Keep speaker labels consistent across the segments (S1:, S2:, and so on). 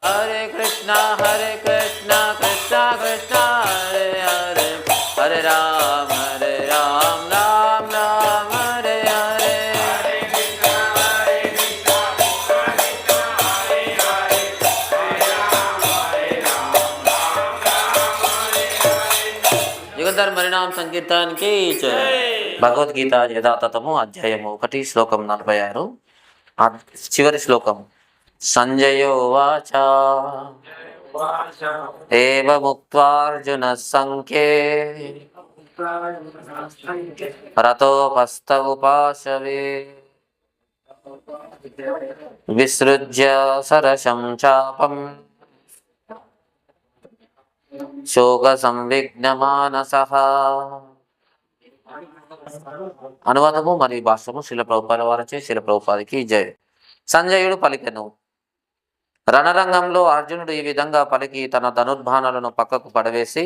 S1: హరే కృష్ణ కృష్ణ కృష్ణ హరే హరే హరే రామ రామ రామ హరే హరే యుగధర్ పరిణామ సంకీర్తనకి భగవద్గీత యథాతథము అధ్యాయము 1 శ్లోకం 46 చివరి శ్లోకం. సంజయో వాచ ఏవముక్త్వార్జున సంఖ్యే రతోపస్థ ఉపాసవే విసృజ్య సరసం చాపం శోక సంవిఘ్నమానసః. అనువాదము మరియు భాష్యము శ్రీల ప్రభుపాద వారచే శ్రీల ప్రభుపాదికి జయ. సంజయుడు పలికెను. రణరంగంలో అర్జునుడు ఈ విధంగా పలికి తన ధనుర్బాణాలను పక్కకు పడవేసి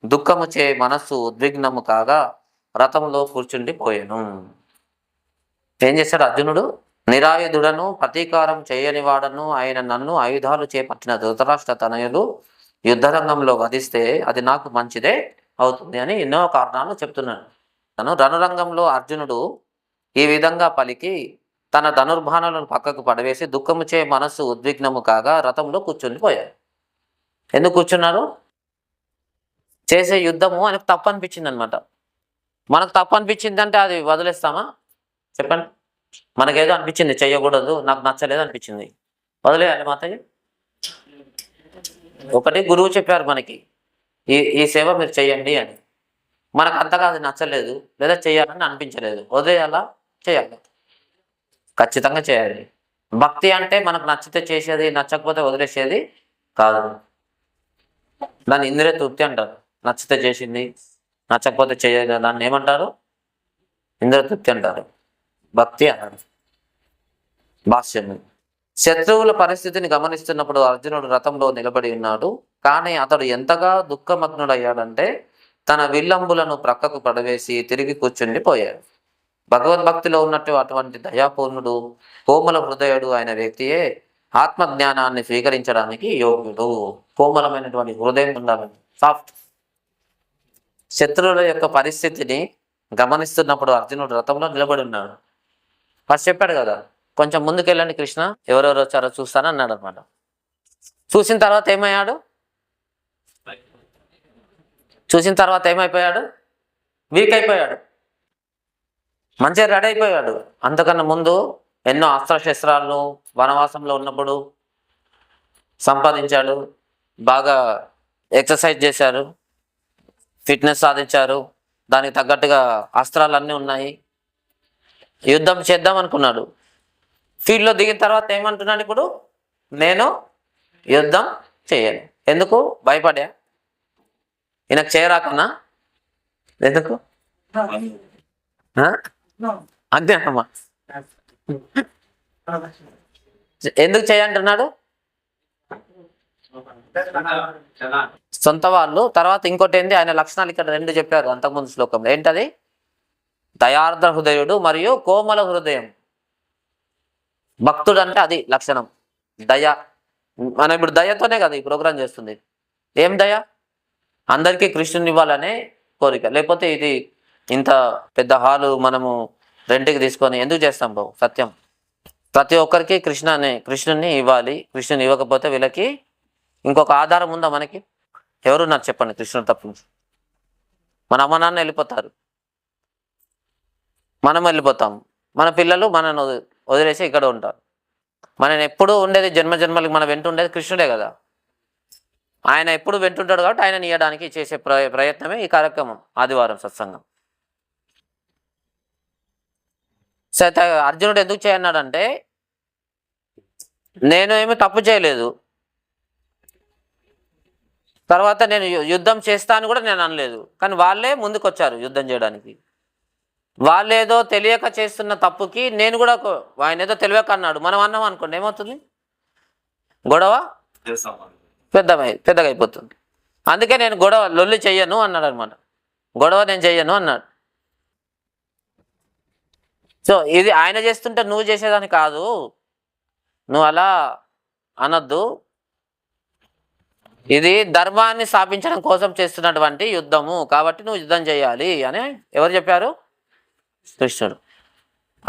S1: దుఃఖముచే మనస్సు ఉద్విగ్నము కాగా రథంలో కూర్చుండిపోయెను. ఏం చేశాడు అర్జునుడు? నిరాయుధుడను ప్రతీకారం చేయని వాడను ఆయన నన్ను ఆయుధాలు చేపట్టిన ధృతరాష్ట్ర తనయులు యుద్ధరంగంలో వధిస్తే అది నాకు మంచిదే అవుతుంది అని ఎన్నో కారణాలు చెప్తున్నాను. తను రణరంగంలో అర్జునుడు ఈ విధంగా పలికి తన ధనుర్బాణాలను పక్కకు పడవేసి దుఃఖముచే మనస్సు ఉద్విగ్నము కాగా రథంలో కూర్చుని పోయారు. ఎందుకు కూర్చున్నారు? చేసే యుద్ధము ఆయనకు తప్పు అనిపించింది అనమాట. మనకు తప్పు అనిపించిందంటే అది వదిలేస్తామా? చెప్పండి. మనకేదో అనిపించింది చెయ్యకూడదు, నాకు నచ్చలేదు అనిపించింది, వదిలేయాలి మాతయ్య? ఒకటి గురువు చెప్పారు మనకి ఈ సేవ మీరు చెయ్యండి అని, మనకు అంతగా అది నచ్చలేదు లేదా చేయాలని అనిపించలేదు, వదిలేయాలా? చేయాలి, ఖచ్చితంగా చేయాలి. భక్తి అంటే మనకు నచ్చితే చేసేది, నచ్చకపోతే వదిలేసేది కాదు. దాన్ని ఇంద్రియ తృప్తి అంటారు. నచ్చితే చేసింది, నచ్చకపోతే చేయదు, దాన్ని ఏమంటారు? ఇంద్రియ తృప్తి అంటారు, భక్తి అన్నారు. భాష్యము. శత్రువుల పరిస్థితిని గమనిస్తున్నప్పుడు అర్జునుడు రథంలో నిలబడి ఉన్నాడు. కానీ అతడు ఎంతగా దుఃఖమగ్నుడయ్యాడంటే తన విల్లంబులను ప్రక్కకు పడవేసి తిరిగి కూర్చుండి పోయాడు. భగవద్భక్తిలో ఉన్నట్టు అటువంటి దయాపూర్ణుడు కోమల హృదయుడు అయిన వ్యక్తియే ఆత్మజ్ఞానాన్ని స్వీకరించడానికి యోగ్యుడు. కోమలమైనటువంటి హృదయం ఉండాలని, సాఫ్ట్. శత్రువుల యొక్క పరిస్థితిని గమనిస్తున్నప్పుడు అర్జునుడు రథంలో నిలబడి ఉన్నాడు. ఫస్ట్ చెప్పాడు కదా, కొంచెం ముందుకెళ్ళండి కృష్ణ, ఎవరెవరు వచ్చారో చూస్తాను అన్నాడు అనమాట. చూసిన తర్వాత ఏమయ్యాడు? వీక్ అయిపోయాడు, మంచిగా రెడీ అయిపోయాడు. అంతకన్నా ముందు ఎన్నో అస్త్రశస్త్రాలను వనవాసంలో ఉన్నప్పుడు సంపాదించాడు, బాగా ఎక్సర్సైజ్ చేశారు, ఫిట్నెస్ సాధించారు, దానికి తగ్గట్టుగా అస్త్రాలు అన్నీ ఉన్నాయి, యుద్ధం చేద్దాం అనుకున్నాడు. ఫీల్డ్లో దిగిన తర్వాత ఏమంటున్నాడు? ఇప్పుడు నేను యుద్ధం చేయను. ఎందుకు? భయపడా? ఈయనకు చేయరాకన్నా? ఎందుకు? అంతేనమ్మా. ఎందుకు చేయంటున్నాడు? సొంత వాళ్ళు. తర్వాత ఇంకోటి ఏంది, ఆయన లక్షణాలు ఇక్కడ 2 చెప్పారు అంతకుముందు శ్లోకంలో. ఏంటది? దయార్ద్ర హృదయుడు మరియు కోమల హృదయం. భక్తుడు అంటే అది లక్షణం, దయ. మనం ఇప్పుడు దయతోనే కదా ఈ ప్రోగ్రాం చేస్తుంది. ఏం దయ? అందరికీ కృష్ణుని ఇవ్వాలనే కోరిక. లేకపోతే ఇది ఇంత పెద్ద హాలు మనము రెంట్కి తీసుకొని ఎందుకు చేస్తాం బాబు? సత్యం, ప్రతి ఒక్కరికి కృష్ణుని ఇవ్వాలి. కృష్ణుని ఇవ్వకపోతే వీళ్ళకి ఇంకొక ఆధారం ఉందా మనకి? ఎవరున్నారు చెప్పండి కృష్ణుడు తప్పు? మన అమ్మ నాన్న వెళ్ళిపోతారు, మనం వెళ్ళిపోతాం, మన పిల్లలు మనను వదిలేసి ఇక్కడ ఉంటారు. మనం ఎప్పుడు ఉండేది జన్మలకి మన వెంట ఉండేది కృష్ణుడే కదా. ఆయన ఎప్పుడు వెంటుంటాడు కాబట్టి ఆయన ఇవ్వడానికి చేసే ప్రయత్నమే ఈ కార్యక్రమం, ఆదివారం సత్సంగం. సరే, అర్జునుడు ఎందుకు చేయన్నాడంటే నేను ఏమి తప్పు చేయలేదు, తర్వాత నేను యుద్ధం చేస్తాను కూడా నేను అనలేదు. కానీ వాళ్ళే ముందుకు వచ్చారు యుద్ధం చేయడానికి. వాళ్ళేదో తెలియక చేస్తున్న తప్పుకి నేను కూడా, ఆయన ఏదో తెలియక అన్నాడు, మనం అన్నాం అనుకోండి ఏమవుతుంది? గొడవ పెద్దగా అయిపోతుంది. అందుకే నేను లొల్లి చెయ్యను అన్నాడు అనమాట. గొడవ నేను చెయ్యను అన్నాడు. సో ఇది ఆయన చేస్తుంటే నువ్వు చేసేదాన్ని కాదు, నువ్వు అలా అనొద్దు. ఇది ధర్మాన్ని స్థాపించడం కోసం చేస్తున్నటువంటి యుద్ధము, కాబట్టి నువ్వు యుద్ధం చేయాలి అని ఎవరు చెప్పారు? కృష్ణుడు.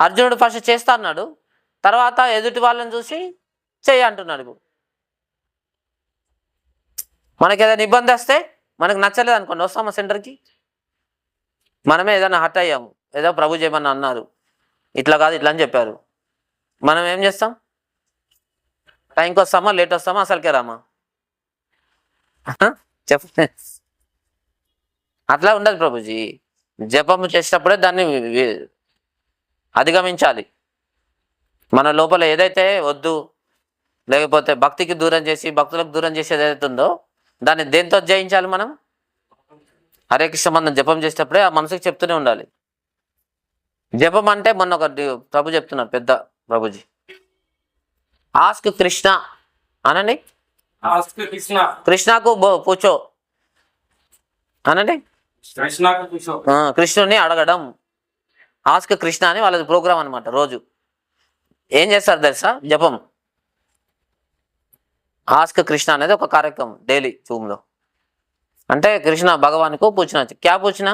S1: అర్జునుడు ఫస్ట్ చేస్తా అన్నాడు, తర్వాత ఎదుటి వాళ్ళని చూసి చెయ్యి అంటున్నాడు. ఇప్పుడు మనకి ఏదైనా ఇబ్బంది వస్తే, మనకు నచ్చలేదు అనుకోండి, వస్తామా సెంటర్కి? మనమే ఏదైనా హర్ట్ అయ్యాము, ఏదో ప్రభు చేయమని అన్నారు, ఇట్లా కాదు ఇట్లా అని చెప్పారు, మనం ఏం చేస్తాం? టైంకి వస్తామా, లేట్ వస్తామా, అసలుకే రామా? చెప్ప అట్లా ఉండదు ప్రభుజీ. జపం చేసేటప్పుడే దాన్ని అధిగమించాలి. మన లోపల ఏదైతే వద్దు, లేకపోతే భక్తికి దూరం చేసి భక్తులకు దూరం చేసేది ఏదైతే ఉందో దాన్ని దేంతో జయించాలి మనం? హరే కృష్ణ మనం జపం చేసేటప్పుడే ఆ మనసుకి చెప్తూనే ఉండాలి. జపం అంటే మొన్న ఒక ప్రభు చెప్తున్నారు, పెద్ద ప్రభుజీ, ఆస్క్ కృష్ణ అనండి, కృష్ణకు పూచో అనండి, కృష్ణుని అడగడం. ఆస్క్ కృష్ణ అని వాళ్ళది ప్రోగ్రామ్ అనమాట. రోజు ఏం చేస్తారు తెలుసా? జపం. ఆస్క్ కృష్ణ అనేది ఒక కార్యక్రమం డైలీ జూమ్లో. అంటే కృష్ణ భగవాన్కు పూచిన, క్యా పూచిన,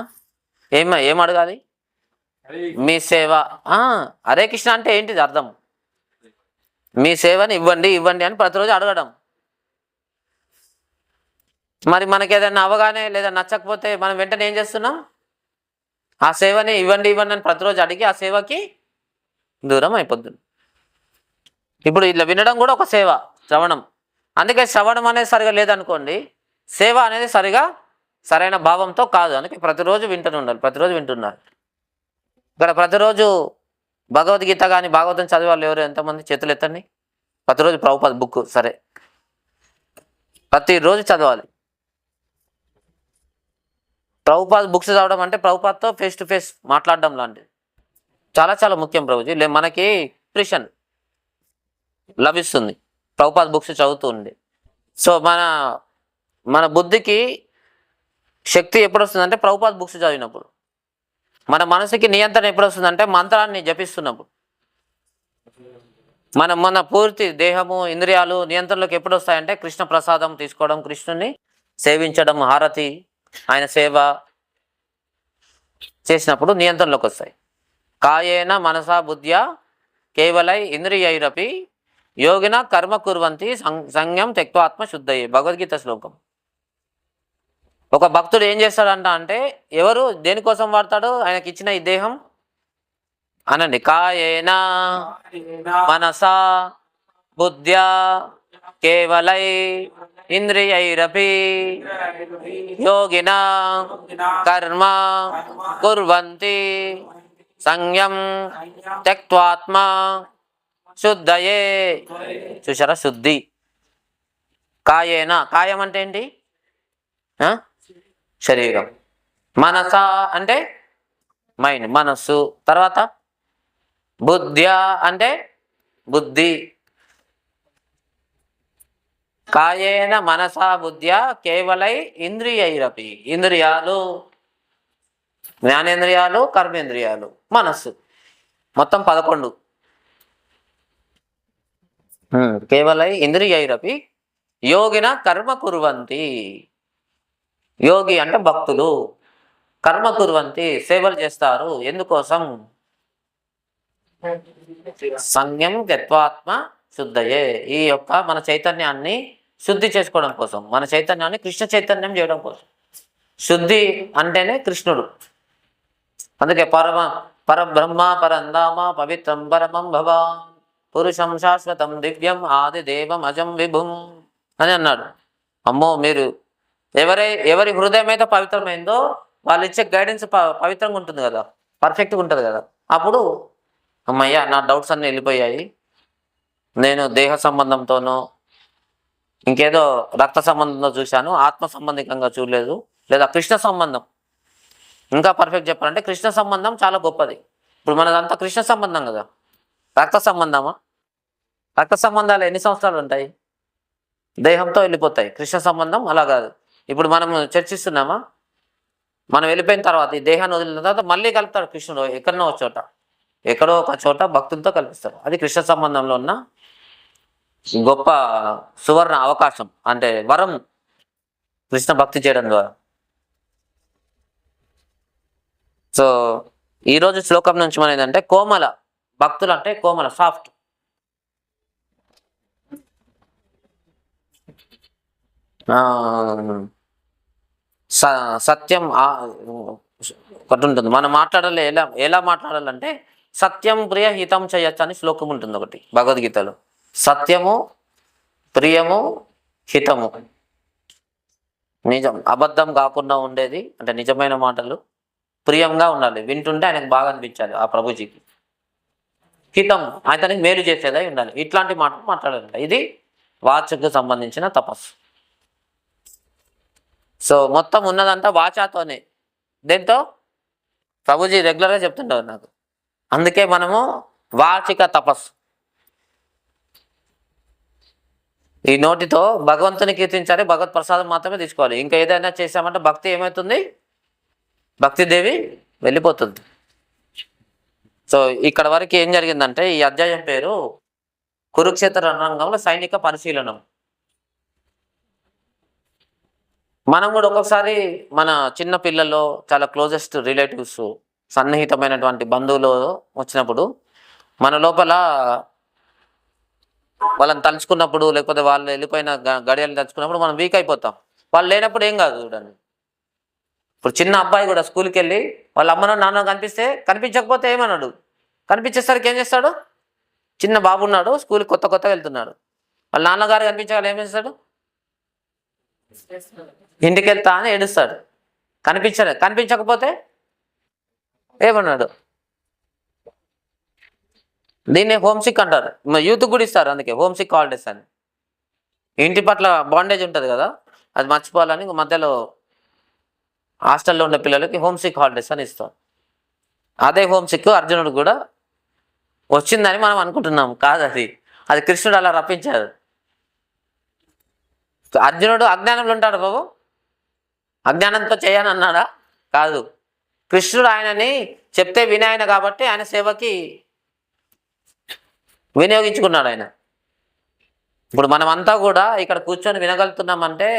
S1: ఏం అడగాలి? మీ సేవ. హరే కృష్ణ అంటే ఏంటిది అర్థం? మీ సేవని ఇవ్వండి ఇవ్వండి అని ప్రతిరోజు అడగడం. మరి మనకి ఏదైనా అవగానే లేదా నచ్చకపోతే మనం వెంటనే ఏం చేస్తున్నాం? ఆ సేవని ఇవ్వండి ఇవ్వండి అని ప్రతిరోజు అడిగి ఆ సేవకి దూరం అయిపోతుంది. ఇప్పుడు ఇట్లా వినడం కూడా ఒక సేవ, శ్రవణం. అందుకే శ్రవణం అనేది సరిగా లేదనుకోండి, సేవ అనేది సరైన భావంతో కాదు. అందుకే ప్రతిరోజు వింటూనే ఉండాలి, ప్రతిరోజు వింటున్నారు. ఇక్కడ ప్రతిరోజు భగవద్గీత కానీ భాగవతం చదివే వాళ్ళు ఎవరు ఎంతమంది? చేతులు ఎత్తండి. ప్రతిరోజు ప్రభుపాద బుక్ సరే ప్రతిరోజు చదవాలి. ప్రభుపాద బుక్స్ చదవడం అంటే ప్రభుపాదతో ఫేస్ టు ఫేస్ మాట్లాడడం లాంటిది. చాలా చాలా ముఖ్యం ప్రభుజీ. మనకి ఇంప్రెషన్ లభిస్తుంది ప్రభుపాద బుక్స్ చదువుతూ ఉండి. సో మన బుద్ధికి శక్తి ఎప్పుడు వస్తుందంటే ప్రభుపాద బుక్స్ చదివినప్పుడు. మన మనసుకి నియంత్రణ ఎప్పుడు వస్తుందంటే మంత్రాన్ని జపిస్తున్నప్పుడు. మన పూర్తి దేహము ఇంద్రియాలు నియంత్రణలోకి ఎప్పుడు వస్తాయంటే కృష్ణ ప్రసాదం తీసుకోవడం, కృష్ణుని సేవించడం, హారతి, ఆయన సేవ చేసినప్పుడు నియంత్రణలోకి వస్తాయి. కాయేన మనసా బుద్ధ్యా కేవలై ఇంద్రియైరపి యోగిన కర్మ కుర్వంతి సంజ్ఞం త్యక్త్వాత్మ శుద్ధయే. భగవద్గీత శ్లోకం. ఒక భక్తుడు ఏం చేస్తాడంట అంటే, ఎవరు దేనికోసం వాడతాడు? ఆయనకి ఇచ్చిన ఈ దేహం అనండి. కాయేన మనసా బుద్ధ్యా కేవలై ఇంద్రియైరపి యోగిన కర్మ కుర్వంతి సంజ్ఞం త్యక్త్వాత్మ శుద్ధయే. చూసారా? శుద్ధి. కాయేన, కాయం అంటే ఏంటి? శరీరం. మనస అంటే మైండ్, మనస్సు. తర్వాత బుద్ధ్యా అంటే బుద్ధి. కాయేన మనసా బుద్ధ్యా కేవలై ఇంద్రియైరపి, ఇంద్రియాలు, జ్ఞానేంద్రియాలు, కర్మేంద్రియాలు, మనస్సు, మొత్తం 11. కేవలై ఇంద్రియైరపి యోగిన కర్మ కుర్వంతి. యోగి అంటే భక్తులు. కర్మ కుర్వంతి సేవలు చేస్తారు. ఎందుకోసం? సంజ్ఞం త్యక్త్వాత్మ శుద్ధయే. ఈ యొక్క మన చైతన్యాన్ని శుద్ధి చేసుకోవడం కోసం, మన చైతన్యాన్ని కృష్ణ చైతన్యం చేయడం కోసం. శుద్ధి అంటేనే కృష్ణుడు. అందుకే పరబ్రహ్మ పరంధామ పవిత్రం పరమం భవాన్ పురుషం శాశ్వతం దివ్యం ఆదిదేవం అజం విభుం అని అన్నాడు. అమ్మో, మీరు ఎవరి హృదయం అయితే పవిత్రమైందో వాళ్ళు ఇచ్చే గైడెన్స్ పవిత్రంగా ఉంటుంది కదా, పర్ఫెక్ట్గా ఉంటుంది కదా. అప్పుడు అమ్మయ్య, నా డౌట్స్ అన్నీ వెళ్ళిపోయాయి, నేను దేహ సంబంధంతోనో ఇంకేదో రక్త సంబంధంతో చూశాను, ఆత్మ సంబంధికంగా చూడలేదు, లేదా కృష్ణ సంబంధం. ఇంకా పర్ఫెక్ట్ చెప్పాలంటే కృష్ణ సంబంధం చాలా గొప్పది. ఇప్పుడు మనదంతా కృష్ణ సంబంధం కదా, రక్త సంబంధమా? రక్త సంబంధాలు ఎన్ని సంవత్సరాలు ఉంటాయి? దేహంతో వెళ్ళిపోతాయి. కృష్ణ సంబంధం అలా కాదు. ఇప్పుడు మనం చర్చిస్తున్నామా, మనం వెళ్ళిపోయిన తర్వాత ఈ దేహాన్ని వదిలిన తర్వాత మళ్ళీ కలుపుతాడు కృష్ణుడు. ఎక్కడో ఒక చోట భక్తులతో కల్పిస్తాడు. అది కృష్ణ సంబంధంలో ఉన్న గొప్ప సువర్ణ అవకాశం, అంటే వరం. కృష్ణ భక్తి చేయడం ద్వారా. సో ఈరోజు శ్లోకం నుంచి మనం ఏంటంటే కోమల భక్తులు అంటే కోమల సాఫ్ట్. సత్యం ఒకటి ఉంటుంది. మనం మాట్లాడాలి ఎలా ఎలా మాట్లాడాలంటే సత్యం ప్రియ హితం చేయొచ్చు అని శ్లోకం ఉంటుంది ఒకటి భగవద్గీతలో. సత్యము, ప్రియము, హితము, నిజం అబద్ధం కాకుండా ఉండేది అంటే నిజమైన మాటలు, ప్రియంగా ఉండాలి, వింటుంటే ఆయనకు బాగా అనిపించాలి ఆ ప్రభుజీకి, హితం అతనికి మేలు చేసేదై ఉండాలి. ఇట్లాంటి మాటలు మాట్లాడాలి. ఇది వాచకు సంబంధించిన తపస్సు. సో మొత్తం ఉన్నదంతా వాచాతోనే. దేంతో? ప్రభుజీ రెగ్యులర్గా చెప్తుంటారు నాకు. అందుకే మనము వాచిక తపస్సు. ఈ నోటితో భగవంతుని కీర్తించాలి, భగవత్ ప్రసాదం మాత్రమే తీసుకోవాలి. ఇంకా ఏదైనా చేసామంటే భక్తి ఏమవుతుంది? భక్తిదేవి వెళ్ళిపోతుంది. సో ఇక్కడ వరకు ఏం జరిగిందంటే ఈ అధ్యాయం పేరు కురుక్షేత్ర రణరంగంలో సైనిక పరిశీలనం. మనం కూడా ఒక్కొక్కసారి మన చిన్న పిల్లల్లో చాలా క్లోజెస్ట్ రిలేటివ్స్, సన్నిహితమైనటువంటి బంధువులు వచ్చినప్పుడు మన లోపల వాళ్ళని తలుచుకున్నప్పుడు, లేకపోతే వాళ్ళు వెళ్ళిపోయిన గడియలు తలుచుకున్నప్పుడు మనం వీక్ అయిపోతాం. వాళ్ళు లేనప్పుడు ఏం కాదు. చూడండి, ఇప్పుడు చిన్న అబ్బాయి కూడా స్కూల్కి వెళ్ళి వాళ్ళ అమ్మనో నాన్న కనిపిస్తే, కనిపించకపోతే ఏమన్నాడు, కనిపించేసరికి ఏం చేస్తాడు? చిన్న బాబు ఉన్నాడు, స్కూల్కి కొత్తగా వెళ్తున్నాడు, వాళ్ళ నాన్నగారు కనిపించగల ఏం చేస్తాడు? ఇంటికి వెళ్తా అని ఏడుస్తాడు. కనిపించకపోతే ఏమన్నాడు? దీన్ని హోమ్సిక్ అంటారు. యూత్ కూడా ఇస్తారు అందుకే హోమ్సిక్ హాలిడేస్ అని. ఇంటి పట్ల బాండేజ్ ఉంటుంది కదా, అది మర్చిపోవాలని మధ్యలో హాస్టల్లో ఉండే పిల్లలకి హోమ్సిక్ హాలిడేస్ అని ఇస్తాం. అదే హోమ్సిక్ అర్జునుడు కూడా వచ్చిందని మనం అనుకుంటున్నాం. కాదు, అది కృష్ణుడు అలా రప్పించాడు. అర్జునుడు అజ్ఞానంలో ఉంటాడు బాబు, అజ్ఞానంతో చేయని అన్నాడా? కాదు, కృష్ణుడు ఆయనని చెప్తే వినాయన కాబట్టి ఆయన సేవకి వినియోగించుకున్నాడు ఆయన. ఇప్పుడు మనమంతా కూడా ఇక్కడ కూర్చొని వినగలుగుతున్నామంటే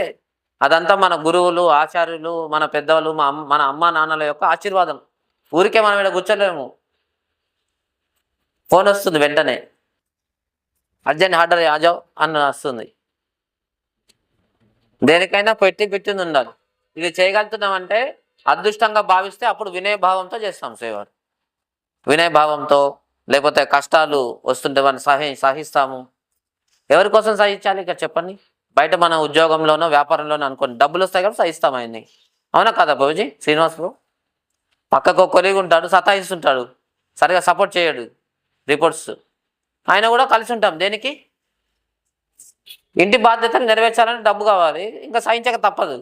S1: అదంతా మన గురువులు, ఆచార్యులు, మన పెద్దవాళ్ళు, మన అమ్మ నాన్నల యొక్క ఆశీర్వాదం. ఊరికే మనం ఇక్కడ కూర్చోలేము. ఫోన్ వస్తుంది వెంటనే, అర్జెంట్ ఆర్డర్ ఆజావ్ అని వస్తుంది. దేనికైనా పెట్టింది ఉండాలి. ఇది చేయగలుగుతున్నామంటే అదృష్టంగా భావిస్తే అప్పుడు వినయభావంతో చేస్తాం సేవ. వినయభావంతో, లేకపోతే కష్టాలు వస్తుంటే మనం సహిస్తాము. ఎవరి కోసం సహించాలి ఇక్కడ చెప్పండి? బయట మన ఉద్యోగంలోనో వ్యాపారంలోనో అనుకోండి, డబ్బులు వస్తాయి కాబట్టి సహిస్తాం ఆయన్ని. అవునా కదా బాబుజీ? శ్రీనివాస్ బాబు పక్కకు కొలిగి ఉంటాడు, సతాయిస్తుంటాడు, సరిగా సపోర్ట్ చేయడు రిపోర్ట్స్, ఆయన కూడా కలిసి ఉంటాం. దేనికి? ఇంటి బాధ్యతలు నెరవేర్చాలని డబ్బు కావాలి, ఇంకా సహించక తప్పదు.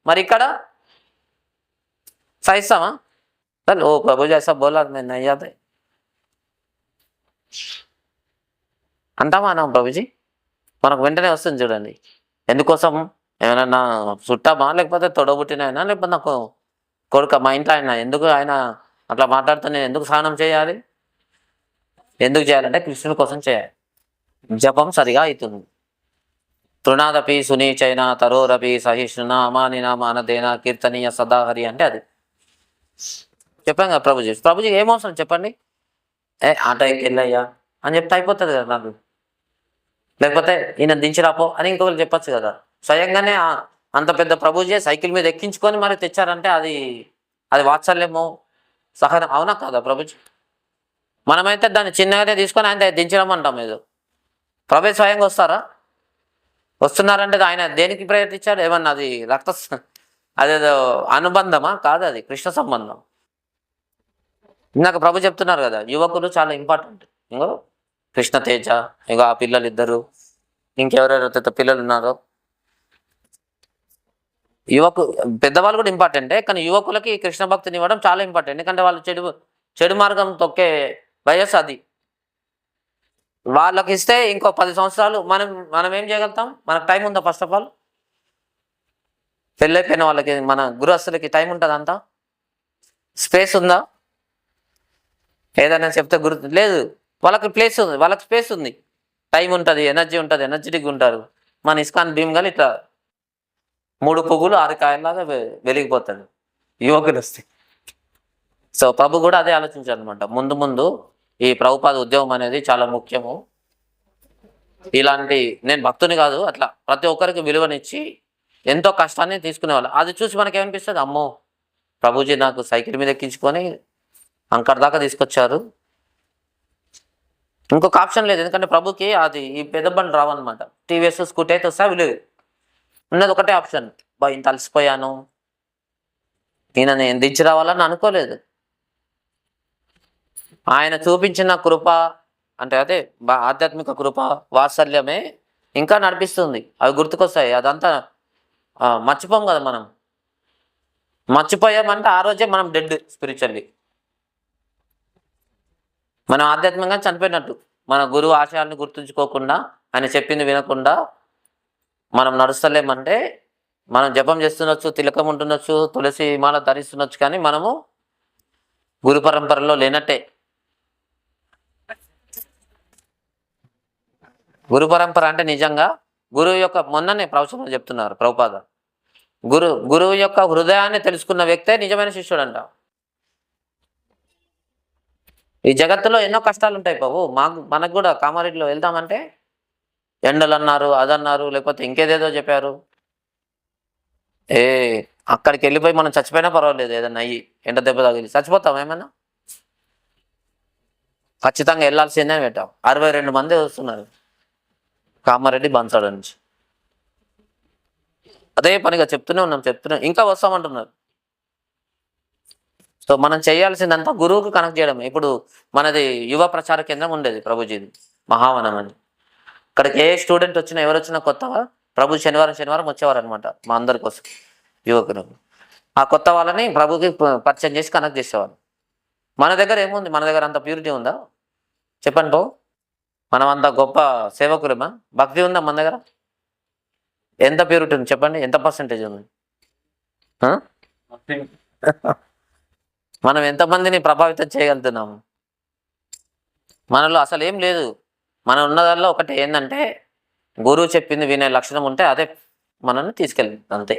S1: మరి ఇక్కడ సహిస్తామా? ఓ ప్రభుజీ ऐसा बोला मैं नहीं आता అంటామా అన్నాం ప్రభుజీ? మనకు వెంటనే వస్తుంది చూడండి. ఎందుకోసం? ఏమైనా చుట్టామా, లేకపోతే తొడబుట్టిన అయినా, లేకపోతే నాకు కొడుక, మా ఇంట్లో ఆయన ఎందుకు ఆయన అట్లా మాట్లాడుతూ నేను ఎందుకు స్నానం చేయాలి? ఎందుకు చేయాలంటే కృష్ణుని కోసం చేయాలి. జపం సరిగా అవుతుంది. తృణాదపి సునీచైన తరోరపి సహిష్ణున అమానిన మానదేన కీర్తనీయ సదాహరి అంటే అది చెప్పాం కదా ప్రభుజీ. ప్రభుజీ ఏమవసరం చెప్పండి? ఆటోకి వెళ్ళయ్యా అని చెప్తే అయిపోతుంది కదా నాకు, లేకపోతే ఈయన దించిరాపో అని ఇంకొకరు చెప్పచ్చు కదా. స్వయంగానే అంత పెద్ద ప్రభుజీ సైకిల్ మీద ఎక్కించుకొని మరి తెచ్చారంటే అది వాత్సల్యము, సహనం. అవునా కదా ప్రభుజీ? మనమైతే దాన్ని చిన్నగానే తీసుకొని ఆయన దించడమంటాం. ఏదో ప్రభు స్వయంగా వస్తారా? వస్తున్నారంటే ఆయన దేనికి ప్రయత్నించాడు? ఏమన్నా అది అదేదో అనుబంధమా? కాదు, అది కృష్ణ సంబంధం. ఇందాక ప్రభు చెప్తున్నారు కదా, యువకులు చాలా ఇంపార్టెంట్. ఇంకో కృష్ణ తేజ, ఇంకో ఆ పిల్లలు ఇద్దరు, ఇంకెవరెవరైతే పిల్లలు ఉన్నారో పెద్దవాళ్ళు కూడా ఇంపార్టెంటే, కానీ యువకులకి కృష్ణ భక్తిని ఇవ్వడం చాలా ఇంపార్టెంట్. ఎందుకంటే వాళ్ళు చెడు మార్గం తొక్కే వయస్సు అది. వాళ్ళకి ఇస్తే ఇంకో 10 సంవత్సరాలు మనం ఏం చేయగలుగుతాం? మనకు టైం ఉందా? ఫస్ట్ ఆఫ్ ఆల్ పెళ్ళైపోయిన వాళ్ళకి, మన గృహస్థులకి టైం ఉంటుంది? అంతా స్పేస్ ఉందా? ఏదైనా చెప్తే గుర్తు లేదు. వాళ్ళకి ప్లేస్ ఉంది, వాళ్ళకి స్పేస్ ఉంది, టైం ఉంటుంది, ఎనర్జీ ఉంటుంది, ఎనర్జెటిక్గా ఉంటారు. మన ఇస్కాన్ భీమ్ కానీ ఇట్లా 3 పువ్వులు 6 కాయల్లాగా వెలిగిపోతాడు యువకులు వస్తే. సో ప్రభు కూడా అదే ఆలోచించారనమాట. ముందు ముందు ఈ ప్రభుపాద ఉద్యమం అనేది చాలా ముఖ్యము. ఇలాంటి నేను భక్తుని కాదు, అట్లా ప్రతి ఒక్కరికి విలువనిచ్చి ఎంతో కష్టాన్ని తీసుకునేవాళ్ళు. అది చూసి మనకేమనిపిస్తుంది, అమ్మో ప్రభుజీ నాకు సైకిల్ మీద ఎక్కించుకొని అంకర్ దాకా తీసుకొచ్చారు. ఇంకొక ఆప్షన్ లేదు, ఎందుకంటే ప్రభుకి అది ఈ పెద్ద బండి రావన్నమాట. టీవీఎస్ స్కూటీ అయితే వస్తా విలువ ఉన్నది ఒకటే ఆప్షన్. ఇంత అలసిపోయాను, నేను దించి రావాలని అనుకోలేదు. ఆయన చూపించిన కృప అంటే అదే ఆధ్యాత్మిక కృప వాత్సల్యమే ఇంకా నడిపిస్తుంది. అవి గుర్తుకొస్తాయి. అదంతా మర్చిపోం కదా మనం. మర్చిపోయామంటే ఆ రోజే మనం డెడ్ స్పిరిచువల్లీ. మనం ఆధ్యాత్మికంగా చనిపోయినట్టు. మన గురువు ఆశయాలను గుర్తుంచుకోకుండా, ఆయన చెప్పింది వినకుండా మనం నడుస్తలేమంటే, మనం జపం చేస్తుండొచ్చు, తిలకం ఉంటుండొచ్చు, తులసి మాల ధరిస్తుండొచ్చు, కానీ మనము గురు పరంపరలో లేనట్టే. గురు పరంపర అంటే నిజంగా గురువు యొక్క, మొన్ననే ప్రవచనం చెప్తున్నారు ప్రభుపాద, గురువు యొక్క హృదయాన్ని తెలుసుకున్న వ్యక్తే నిజమైన శిష్యుడు అంట. ఈ జగత్తులో ఎన్నో కష్టాలు ఉంటాయి బాబు. మనకు కూడా కామారెడ్డిలో వెళ్తామంటే ఎండలు అన్నారు, అదన్నారు, లేకపోతే ఇంకేదేదో చెప్పారు. అక్కడికి వెళ్ళిపోయి మనం చచ్చిపోయినా పర్వాలేదు, ఏదన్నా అయ్యి ఎండ దెబ్బ తగిలి చచ్చిపోతాం ఏమన్నా? ఖచ్చితంగా వెళ్ళాల్సిందే పెట్టాం. 62 మంది వస్తున్నారు కామారెడ్డి బంచాడ నుంచి. అదే పనిగా చెప్తూనే ఉన్నాం, ఇంకా వస్తామంటున్నారు. సో మనం చేయాల్సిందంతా గురువుకు కనెక్ట్ చేయడం. ఇప్పుడు మనది యువ ప్రచార కేంద్రం ఉండేది ప్రభుజీది, మహావనం అని. ఇక్కడికి ఏ స్టూడెంట్ వచ్చినా, ఎవరు వచ్చినా కొత్తగా ప్రభు శనివారం వచ్చేవారు అనమాట మా అందరి కోసం, యువకులు. ఆ కొత్త వాళ్ళని ప్రభుకి పరిచయం చేసి కనెక్ట్ చేసేవారు. మన దగ్గర ఏముంది? మన దగ్గర అంత ప్యూరిటీ ఉందా చెప్పండి బాబు? మనం అంత గొప్ప సేవకులమా? భక్తి ఉందా మన దగ్గర? ఎంత ప్యూరిటీ ఉంది చెప్పండి? ఎంత పర్సెంటేజ్ ఉంది? మనం ఎంతమందిని ప్రభావితం చేయగలుగుతున్నాము? మనలో అసలు ఏం లేదు. మనం ఉన్నదాల్లో ఒకటి ఏంటంటే, గురువు చెప్పింది వినే లక్షణం ఉంటే అదే మనల్ని తీసుకెళ్ళింది, అంతే.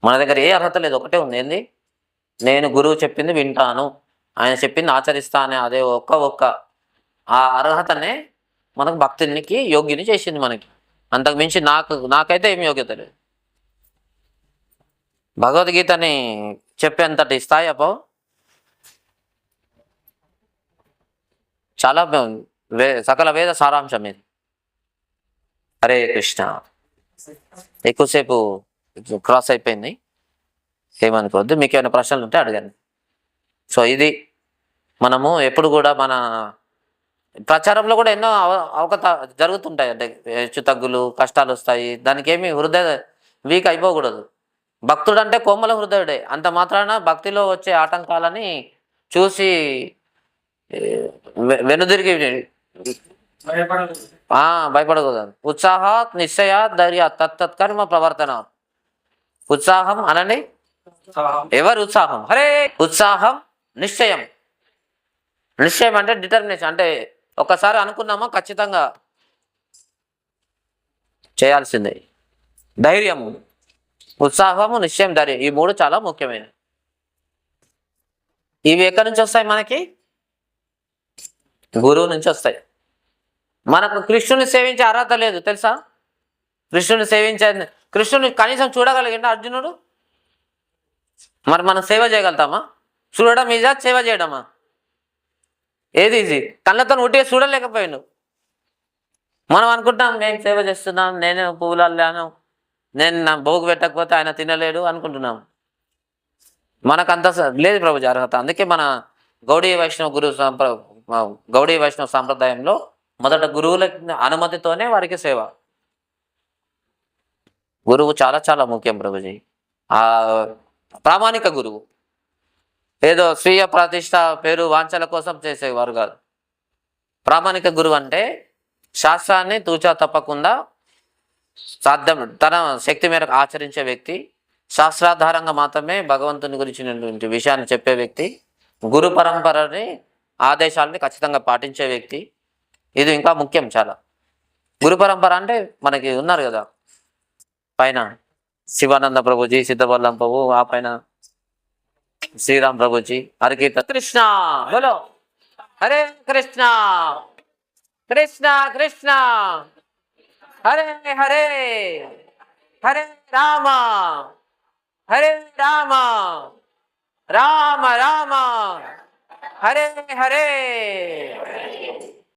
S1: మన దగ్గర ఏ అర్హత లేదు, ఒకటే ఉంది. ఏంది? నేను గురువు చెప్పింది వింటాను, ఆయన చెప్పింది ఆచరిస్తా అనే అదే ఒక్క ఆ అర్హతనే మనకు భక్తునికి యోగ్యుని చేసింది మనకి. అంతకు మించి నాకైతే ఏమి యోగ్యత లేదు. భగవద్గీతని చెప్పేంతటి స్థాయి అపో చాలా సకల వేద సారాంశం ఇది. హరే కృష్ణ. ఎక్కువసేపు క్రాస్ అయిపోయింది, ఏమనుకోవద్దు. మీకు ఏమైనా ప్రశ్నలు ఉంటే అడగండి. సో ఇది మనము ఎప్పుడు కూడా మన ప్రచారంలో కూడా ఎన్నో జరుగుతుంటాయి. అంటే హెచ్చు తగ్గులు, కష్టాలు వస్తాయి. దానికి ఏమి హృదయ వీక్ అయిపోకూడదు. భక్తుడు అంటే కోమల హృదయుడే. అంత మాత్రాన భక్తిలో వచ్చే ఆటంకాలని చూసి వెనుదిరిగి భయపడకూడదు. ఉత్సాహాత్ నిశ్చయాత్ ధైర్యాత్ తత్తత్ కర్మ ప్రవర్తన. ఉత్సాహం అనండి. ఎవరు ఉత్సాహం? హరే ఉత్సాహం, నిశ్చయం. నిశ్చయం అంటే డిటర్మినేషన్. అంటే ఒకసారి అనుకున్నామా ఖచ్చితంగా చేయాల్సిందే. ధైర్యము, ఉత్సాహము, నిశ్చయం, ధైర్యం, ఈ 3 చాలా ముఖ్యమైనవి. ఇవి ఎక్కడి నుంచి వస్తాయి? మనకి గురువు నుంచి వస్తాయి. మనకు కృష్ణుని సేవించే అర్హత లేదు తెలుసా? కృష్ణుని కనీసం చూడగలిగిందా అర్జునుడు? మరి మనం సేవ చేయగలుగుతామా? చూడడం ఈజా, సేవ చేయడమా? ఏది ఈజీ? కళ్ళతో ఉట్టిగా చూడలేకపోయాను. మనం అనుకుంటాం మేము సేవ చేస్తున్నాం, నేను పువ్వులు అల్లాను, నేను నా భోగు పెట్టకపోతే ఆయన తినలేడు అనుకుంటున్నాం. మనకంత లేదు ప్రభుజీ అర్హత. అందుకే మన గౌడీ వైష్ణవ సాంప్రదాయంలో మొదట గురువుల అనుమతితోనే వారికి సేవ. గురువు చాలా చాలా ముఖ్యం ప్రభుజీ. ప్రామాణిక గురువు ఏదో స్వీయ ప్రతిష్ట, పేరు, వాంఛల కోసం చేసేవారు కాదు. ప్రామాణిక గురువు అంటే శాస్త్రాన్ని తూచా తప్పకుండా తన శక్తి మేరకు ఆచరించే వ్యక్తి, శాస్త్రాధారంగా మాత్రమే భగవంతుని గురించినటువంటి విషయాన్ని చెప్పే వ్యక్తి, గురు పరంపరని ఆదేశాలని ఖచ్చితంగా పాటించే వ్యక్తి. ఇది ఇంకా ముఖ్యం చాలా. గురు పరంపర అంటే మనకి ఉన్నారు కదా పైన శివానంద ప్రభుజీ, సిద్ధవల్లం ప్రభు, ఆ పైన శ్రీరామ్ ప్రభుజీ, హరికీర్తన కృష్ణ బోలో హరే కృష్ణ కృష్ణ కృష్ణ హరే హరే హరే రామ హరే రామ రామ రామ హరే హరే.